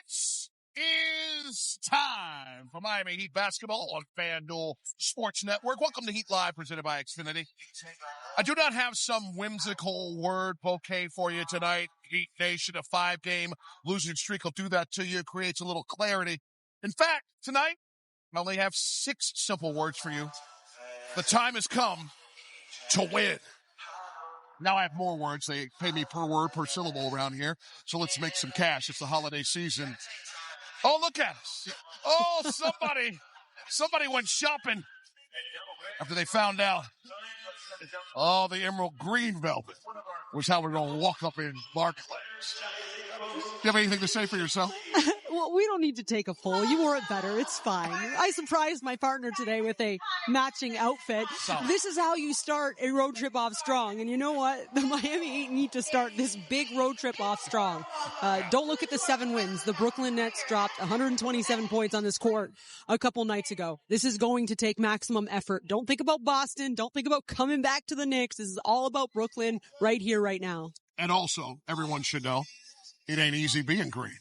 It is time for Miami Heat basketball on FanDuel Sports Network. Welcome to Heat Live, presented by Xfinity. I do not have some whimsical word bouquet for you tonight. Heat Nation, a 5-game losing streak will do that to you. It creates a little clarity. In fact, tonight, I only have 6 simple words for you. The time has come to win. Now I have more words. They pay me per word, per syllable around here. So let's make some cash. It's the holiday season. Oh, look at us. Oh, somebody went shopping after they found out. Oh, the emerald green velvet was how we're going to walk up in Barclays. Do you have anything to say for yourself? Well, we don't need to take a poll. You wore it better. It's fine. I surprised my partner today with a matching outfit. Solid. This is how you start a road trip off strong. And you know what? The Miami Heat need to start this big road trip off strong. Don't look at the 7 wins. The Brooklyn Nets dropped 127 points on this court a couple nights ago. This is going to take maximum effort. Don't think about Boston. Don't think about coming back to the Knicks. This is all about Brooklyn right here, right now. And also, everyone should know, it ain't easy being green.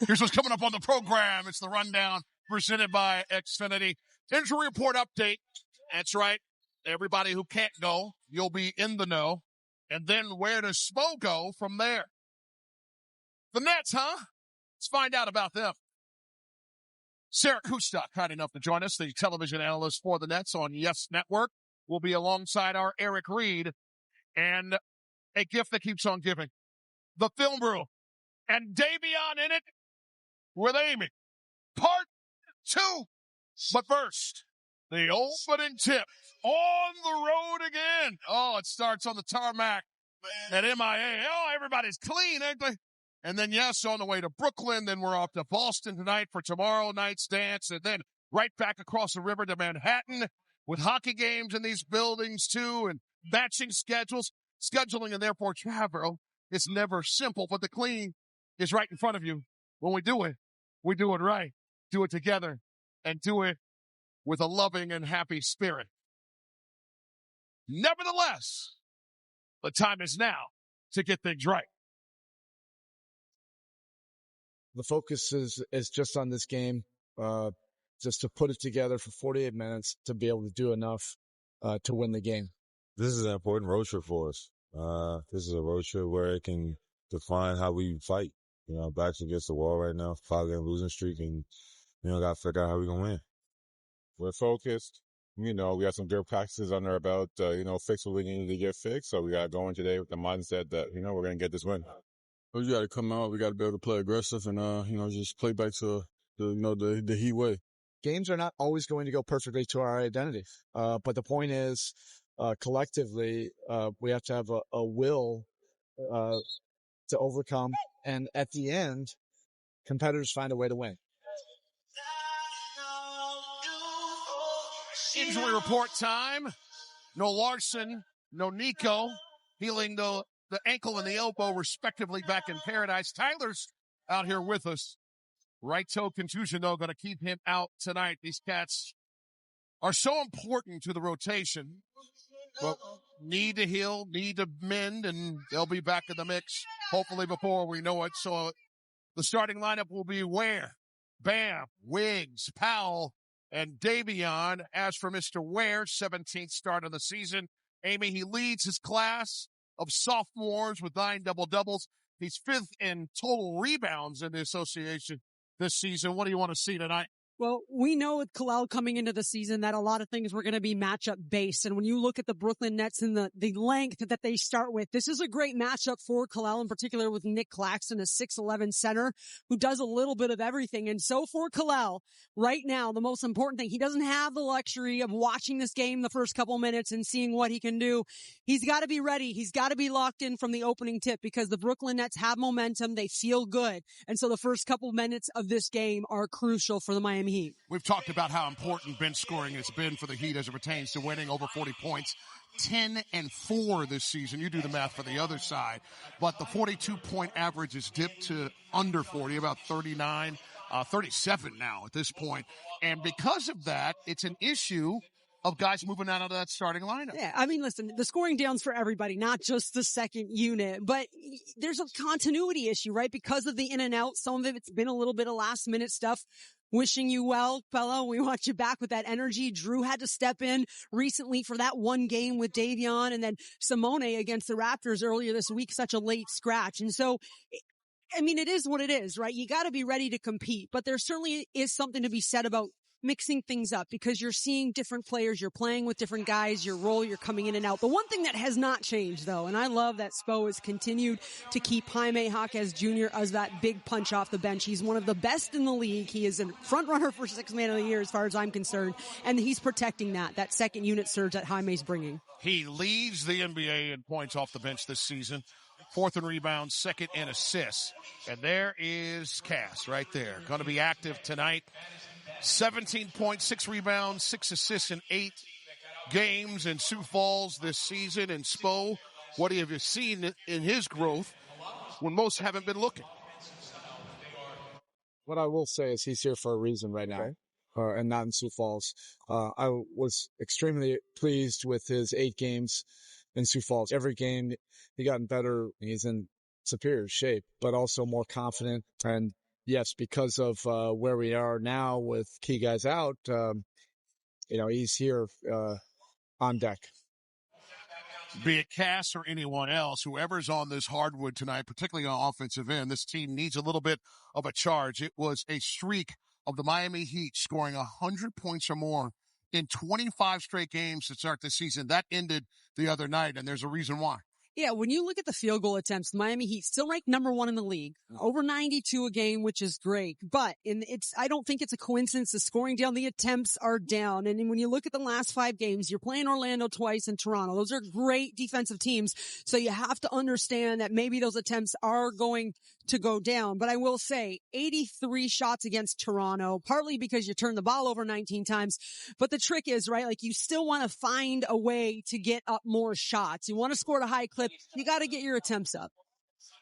Here's what's coming up on the program. It's the rundown presented by Xfinity. Injury report update. That's right. Everybody who can't go, you'll be in the know. And then where does Spo go from there? The Nets, huh? Let's find out about them. Sarah Kustok, kind enough to join us, the television analyst for the Nets on Yes Network, will be alongside our Eric Reed and a gift that keeps on giving. The Film Brew. And Davion in it with Amy. Part 2. But first, the opening tip. On the road again. Oh, it starts on the tarmac at MIA. Oh, everybody's clean, ain't they? And then, yes, on the way to Brooklyn. Then we're off to Boston tonight for tomorrow night's dance. And then right back across the river to Manhattan with hockey games in these buildings, too, and matching schedules. Scheduling and therefore travel is never simple, but the clean is right in front of you. When we do it right. Do it together and do it with a loving and happy spirit. Nevertheless, the time is now to get things right. The focus is just on this game, just to put it together for 48 minutes to be able to do enough to win the game. This is an important road trip for us. This is a road trip where it can define how we fight. You know, backs against the wall right now, 5-game losing streak, and, got to figure out how we're going to win. We're focused. We have some good practices under our belt, fix what we need to get fixed. So we got to go in today with the mindset that, we're going to get this win. We got to come out. We got to be able to play aggressive and, just play back to the Heat way. Games are not always going to go perfectly to our identity. But the point is, collectively, we have to have a will, to overcome. And at the end, competitors find a way to win. Injury report time. No Larson, no Nico. Healing the ankle and the elbow, respectively, back in paradise. Tyler's out here with us. Right toe contusion, though, going to keep him out tonight. These cats are so important to the rotation. But need to heal, need to mend, and they'll be back in the mix, hopefully before we know it. So the starting lineup will be Ware, Bam, Wiggs, Powell, and Davion. As for Mr. Ware, 17th start of the season. Amy, he leads his class of sophomores with 9 double-doubles. He's 5th in total rebounds in the association this season. What do you want to see tonight? Well, we know with Kalel coming into the season that a lot of things were going to be matchup based. And when you look at the Brooklyn Nets and the length that they start with, this is a great matchup for Kalel, in particular with Nick Claxton, a 6'11" center who does a little bit of everything. And so for Kalel, right now, the most important thing, he doesn't have the luxury of watching this game the first couple minutes and seeing what he can do. He's got to be ready. He's got to be locked in from the opening tip because the Brooklyn Nets have momentum. They feel good. And so the first couple minutes of this game are crucial for the Miami Heat. We've talked about how important bench scoring has been for the Heat as it pertains to winning over 40 points. 10-4 this season. You do the math for the other side. But the 42-point average is dipped to under 40, about 39, 37 now at this point. And because of that, it's an issue of guys moving out of that starting lineup. Yeah, I mean, listen, the scoring down's for everybody, not just the second unit, but there's a continuity issue, right? Because of the in and out, some of it's been a little bit of last minute stuff. Wishing you well, fella. We want you back with that energy. Drew had to step in recently for that one game with Davion, and then Simone against the Raptors earlier this week, such a late scratch. And so, I mean, it is what it is, right? You got to be ready to compete, but there certainly is something to be said about mixing things up because you're seeing different players, you're playing with different guys, your role, you're coming in and out. The one thing that has not changed, though, and I love that Spo has continued to keep Jaime Jaquez Jr. as that big punch off the bench. He's one of the best in the league. He is a front runner for Sixth Man of the Year as far as I'm concerned, and he's protecting that second unit surge that Jaime's bringing. He leads the NBA in points off the bench this season. 4th in rebounds, 2nd in assists. And there is Cass right there. Going to be active tonight. 17 points, 6 rebounds, 6 assists in 8 games in Sioux Falls this season. And Spo, what have you seen in his growth when most haven't been looking? What I will say is he's here for a reason right now, and not in Sioux Falls. I was extremely pleased with his 8 games in Sioux Falls. Every game he gotten better. He's in superior shape, but also more confident. And yes, because of where we are now with key guys out, he's here on deck. Be it Cass or anyone else, whoever's on this hardwood tonight, particularly on offensive end, this team needs a little bit of a charge. It was a streak of the Miami Heat scoring 100 points or more in 25 straight games to start the season. That ended the other night, and there's a reason why. Yeah, when you look at the field goal attempts, the Miami Heat still ranked number 1 in the league, over 92 a game, which is great. But I don't think it's a coincidence. The scoring down, the attempts are down. And when you look at the last 5 games, you're playing Orlando twice and Toronto. Those are great defensive teams. So you have to understand that maybe those attempts are going to go down. But I will say 83 shots against Toronto, partly because you turned the ball over 19 times. But the trick is, right, like you still want to find a way to get up more shots. You want to score at a high clip. You got to get your attempts up.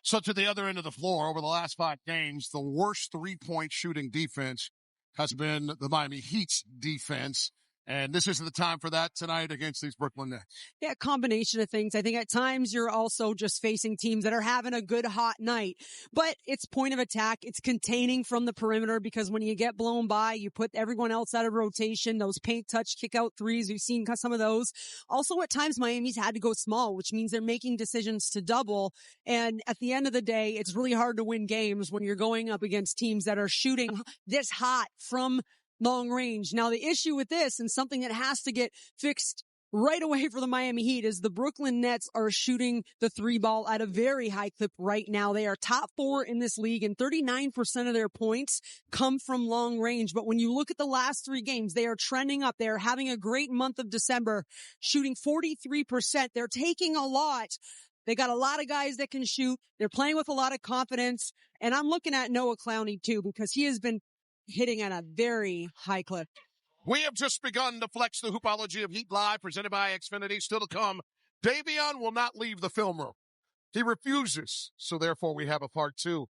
So to the other end of the floor, over the last 5 games, the worst 3-point shooting defense has been the Miami Heat's defense. And this isn't the time for that tonight against these Brooklyn Nets. Yeah, combination of things. I think at times you're also just facing teams that are having a good hot night, but it's point of attack. It's containing from the perimeter because when you get blown by, you put everyone else out of rotation. Those paint touch kick out threes. We've seen some of those. Also at times Miami's had to go small, which means they're making decisions to double. And at the end of the day, it's really hard to win games when you're going up against teams that are shooting this hot from long range. Now, the issue with this and something that has to get fixed right away for the Miami Heat is the Brooklyn Nets are shooting the 3 ball at a very high clip right now. They are top 4 in this league and 39% of their points come from long range. But when you look at the last 3 games, they are trending up. They are having a great month of December, shooting 43%. They're taking a lot. They got a lot of guys that can shoot. They're playing with a lot of confidence. And I'm looking at Noah Clowney too, because he has been hitting at a very high clip. We have just begun to flex the hoopology of Heat Live, presented by Xfinity. Still to come, Davion will not leave the film room. He refuses, so therefore we have a part 2.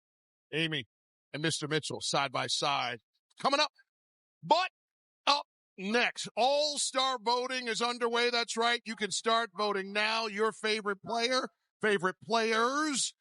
Amy and Mr. Mitchell side by side. Coming up, but up next, All-Star voting is underway. That's right. You can start voting now. Your favorite player, favorite players